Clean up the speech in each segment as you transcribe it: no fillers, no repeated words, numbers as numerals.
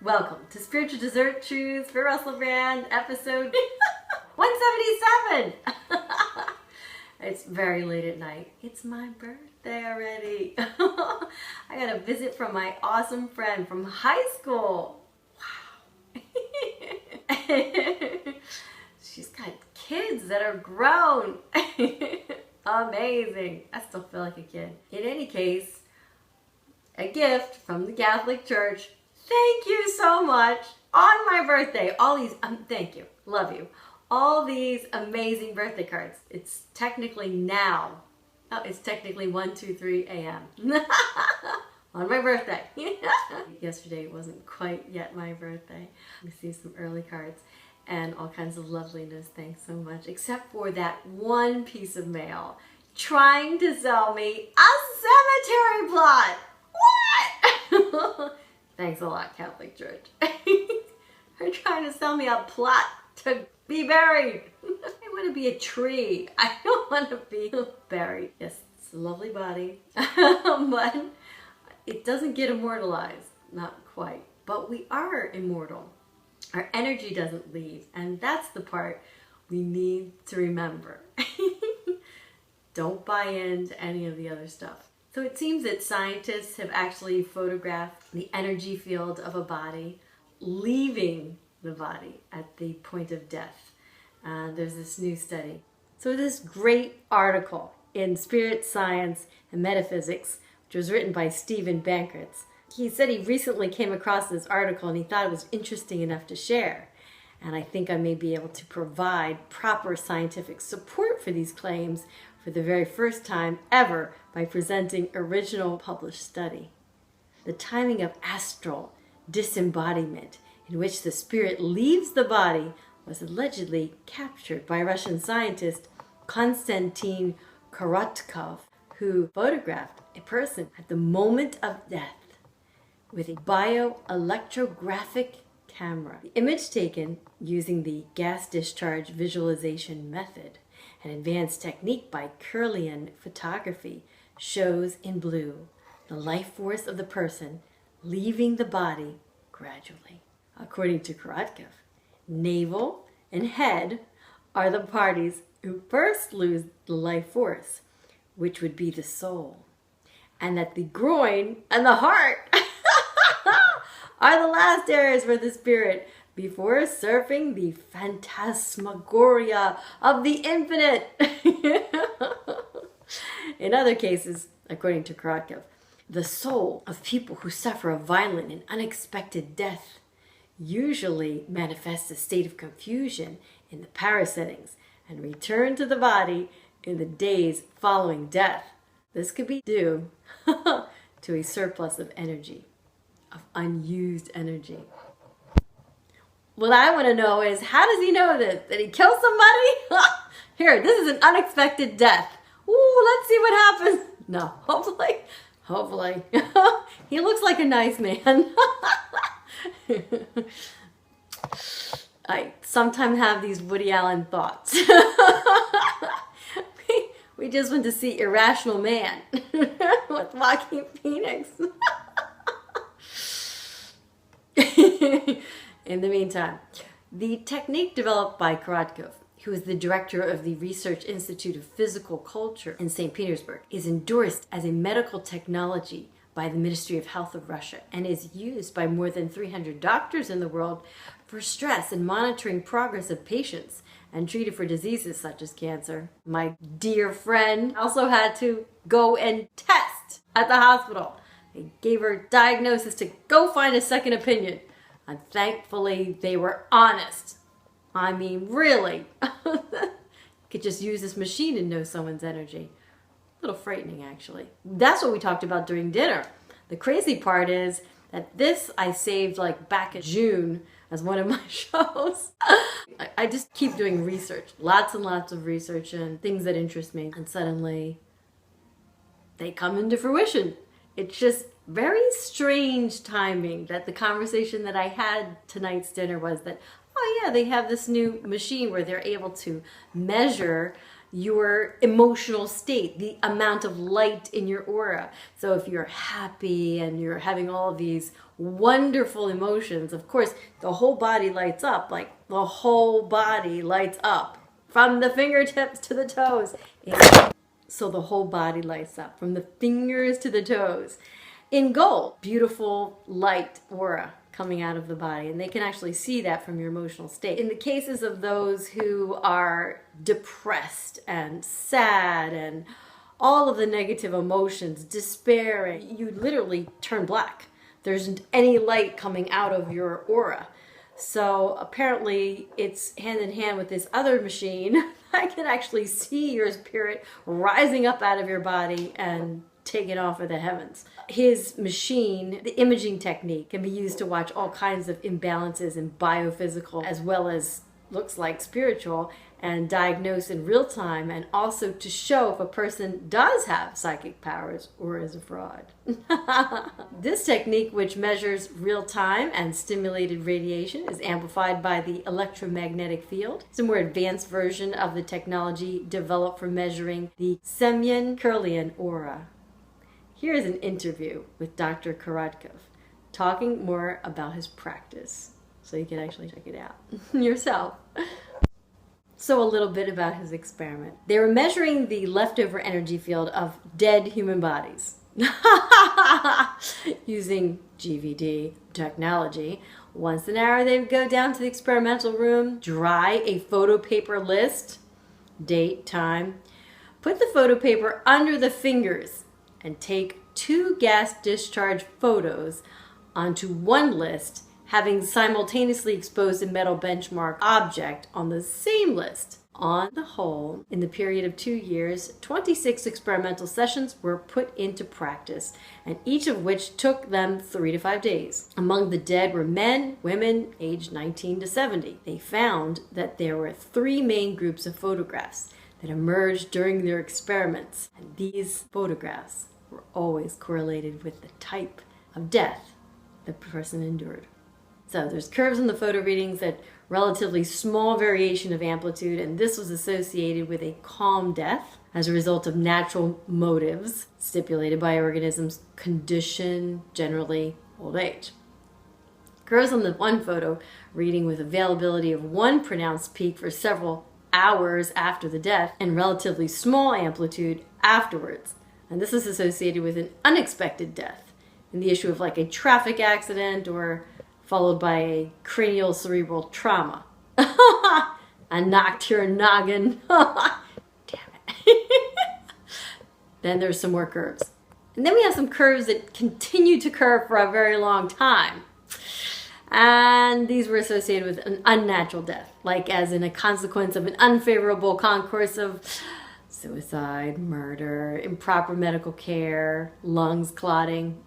Welcome to Spiritual Dessert Trews for Russell Brand, episode 177. It's very late at night. It's my birthday already. I got a visit from my awesome friend from high school. Wow. She's got kids that are grown. Amazing. I still feel like a kid. In any case, a gift from the Catholic Church. Thank you so much. On my birthday, all these, thank you, love you. All these amazing birthday cards. It's technically now, it's technically 1:23 a.m. on my birthday. Yesterday wasn't quite yet my birthday. We see some early cards and all kinds of loveliness. Thanks so much. Except for that one piece of mail trying to sell me a cemetery plot. What? Thanks a lot, Catholic Church. They're trying to sell me a plot to be buried. I want to be a tree. I don't want to be buried. Yes, it's a lovely body, but it doesn't get immortalized. Not quite. But we are immortal. Our energy doesn't leave, and that's the part we need to remember. Don't buy into any of the other stuff. So it seems that scientists have actually photographed the energy field of a body leaving the body at the point of death. There's this new study. So this great article in Spirit Science and Metaphysics, which was written by Stephen Bankerts, he said he recently came across this article and he thought it was interesting enough to share. And I think I may be able to provide proper scientific support for these claims for the very first time ever by presenting original published study. The timing of astral disembodiment, in which the spirit leaves the body, was allegedly captured by Russian scientist Konstantin Korotkov, who photographed a person at the moment of death with a bioelectrographic camera. The image taken using the gas discharge visualization method, an advanced technique by Kirlian photography, shows in blue the life force of the person leaving the body gradually. According to Korotkov, navel and head are the parties who first lose the life force, which would be the soul, and that the groin and the heart are the last areas for the spirit before surfing the phantasmagoria of the infinite. In other cases, according to Korotkov, the soul of people who suffer a violent and unexpected death usually manifests a state of confusion in the parasettings and return to the body in the days following death. This could be due to a surplus of energy, of unused energy. What I want to know is, how does he know this? Did he kill somebody? Here, this is an unexpected death. Ooh, let's see what happens. No, hopefully. He looks like a nice man. I sometimes have these Woody Allen thoughts. We just went to see Irrational Man with Joaquin Phoenix. In the meantime, the technique developed by Korotkov, who is the director of the Research Institute of Physical Culture in St. Petersburg, is endorsed as a medical technology by the Ministry of Health of Russia and is used by more than 300 doctors in the world for stress and monitoring progress of patients and treated for diseases such as cancer. My dear friend also had to go and test at the hospital. They gave her diagnosis to go find a second opinion. And thankfully, they were honest. I mean, really. You could just use this machine and know someone's energy. A little frightening, actually. That's what we talked about during dinner. The crazy part is that this I saved like back in June as one of my shows. I just keep doing research. Lots and lots of research and things that interest me. And suddenly, they come into fruition. It's just very strange timing that the conversation that I had tonight's dinner was that, oh yeah, they have this new machine where they're able to measure your emotional state, the amount of light in your aura. So if you're happy and you're having all of these wonderful emotions, of course, the whole body lights up, like the whole body lights up from the fingertips to the toes. So the whole body lights up from the fingers to the toes in gold. Beautiful light aura coming out of the body, and they can actually see that from your emotional state. In the cases of those who are depressed and sad and all of the negative emotions, despair, you literally turn black. There isn't any light coming out of your aura. So apparently it's hand in hand with this other machine. I can actually see your spirit rising up out of your body and taken off of the heavens. His machine, the imaging technique, can be used to watch all kinds of imbalances in biophysical as well as looks like spiritual, and diagnose in real time, and also to show if a person does have psychic powers or is a fraud. This technique, which measures real time and stimulated radiation, is amplified by the electromagnetic field. It's a more advanced version of the technology developed for measuring the Semyon-Kirlian aura. Here is an interview with Dr. Korotkov, talking more about his practice, so you can actually check it out yourself. So a little bit about his experiment. They were measuring the leftover energy field of dead human bodies using GVD technology. Once an hour, they would go down to the experimental room, dry a photo paper list, date, time, put the photo paper under the fingers, and take 2 gas discharge photos onto one list, having simultaneously exposed a metal benchmark object on the same list. On the whole, in the period of 2 years, 26 experimental sessions were put into practice, and each of which took them 3 to 5 days. Among the dead were men, women, aged 19 to 70. They found that there were 3 main groups of photographs that emerged during their experiments, and these photographs were always correlated with the type of death the person endured. So there's curves in the photo readings that relatively small variation of amplitude, and this was associated with a calm death as a result of natural motives stipulated by organism's condition, generally old age. Curves on the one photo reading with availability of one pronounced peak for several hours after the death and relatively small amplitude afterwards. And this is associated with an unexpected death in the issue of like a traffic accident or followed by a cranial cerebral trauma. I knocked your noggin. Damn it. Then there's some more curves. And then we have some curves that continue to curve for a very long time. And these were associated with an unnatural death, like as in a consequence of an unfavorable concourse of suicide, murder, improper medical care, lungs clotting.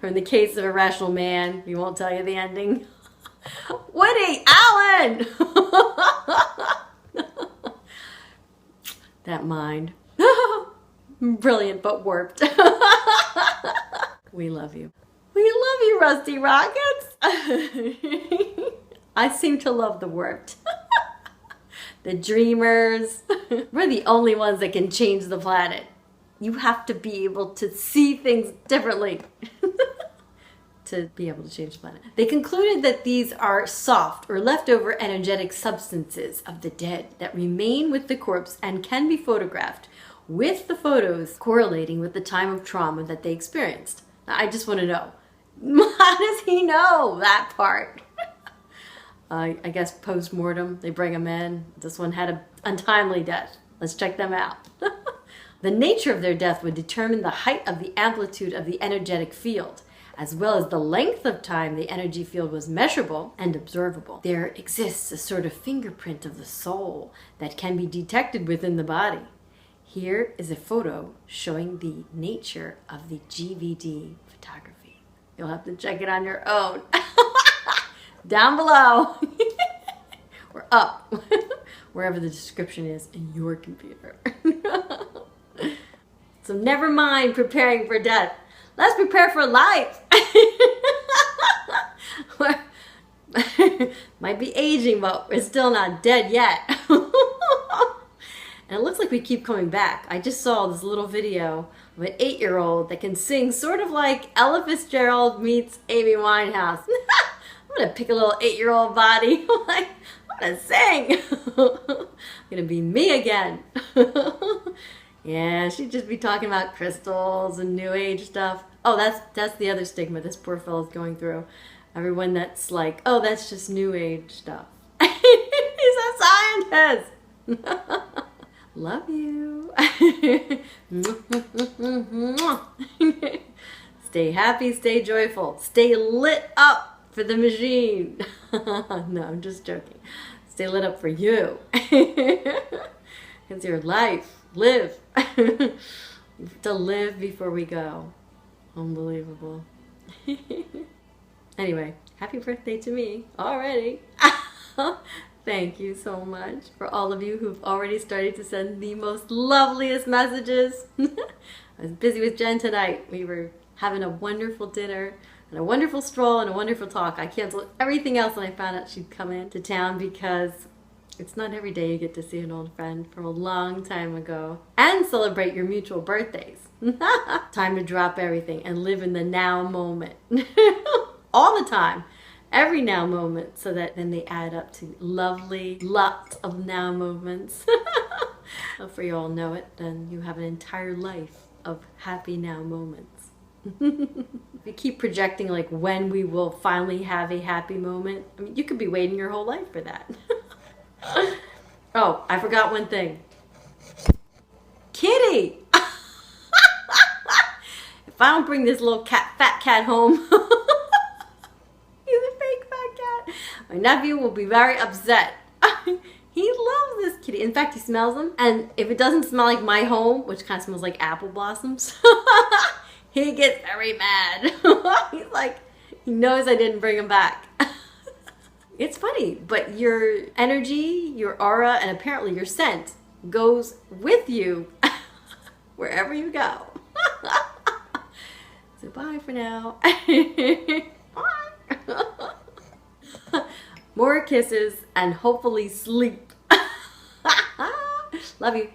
Or in the case of Irrational Man, we won't tell you the ending. Woody Allen! That mind. Brilliant but warped. We love you. We love you, Rusty Rockets. I seem to love the warped. The dreamers. We're the only ones that can change the planet. You have to be able to see things differently to be able to change the planet. They concluded that these are soft or leftover energetic substances of the dead that remain with the corpse and can be photographed, with the photos correlating with the time of trauma that they experienced. Now, I just want to know, how does he know that part? I guess post-mortem, they bring him in. This one had an untimely death. Let's check them out. The nature of their death would determine the height of the amplitude of the energetic field, as well as the length of time the energy field was measurable and observable. There exists a sort of fingerprint of the soul that can be detected within the body. Here is a photo showing the nature of the GVD photography. You'll have to check it on your own. Down below. Or up. Wherever the description is in your computer. So never mind preparing for death. Let's prepare for life. Might be aging, but we're still not dead yet. And it looks like we keep coming back. I just saw this little video of an 8-year-old that can sing sort of like Ella Fitzgerald meets Amy Winehouse. I'm gonna pick a little 8-year-old body. I'm gonna sing. I'm gonna be me again. Yeah, she'd just be talking about crystals and new age stuff. Oh, that's the other stigma this poor fellow's going through. Everyone that's like, oh, that's just new age stuff. He's a scientist. Love you. Stay happy, stay joyful, stay lit up for the machine. No, I'm just joking. Stay lit up for you. It's your life. Live. To live before we go. Unbelievable. Anyway, happy birthday to me already. Thank you so much for all of you who've already started to send the most loveliest messages. I was busy with Jen tonight. We were having a wonderful dinner and a wonderful stroll and a wonderful talk. I canceled everything else when I found out she'd come into town because it's not every day you get to see an old friend from a long time ago and celebrate your mutual birthdays. Time to drop everything and live in the now moment. All the time. Every now moment, so that then they add up to lovely lots of now moments. If you all know it, then you have an entire life of happy now moments. If you keep projecting like when we will finally have a happy moment, I mean, you could be waiting your whole life for that. Oh, I forgot one thing. Kitty! If I don't bring this little fat cat home, my nephew will be very upset. He loves this kitty. In fact, he smells them. And if it doesn't smell like my home, which kind of smells like apple blossoms, he gets very mad. He's like, he knows I didn't bring him back. It's funny, but your energy, your aura, and apparently your scent goes with you wherever you go. So bye for now. Bye. More kisses and hopefully sleep. Love you.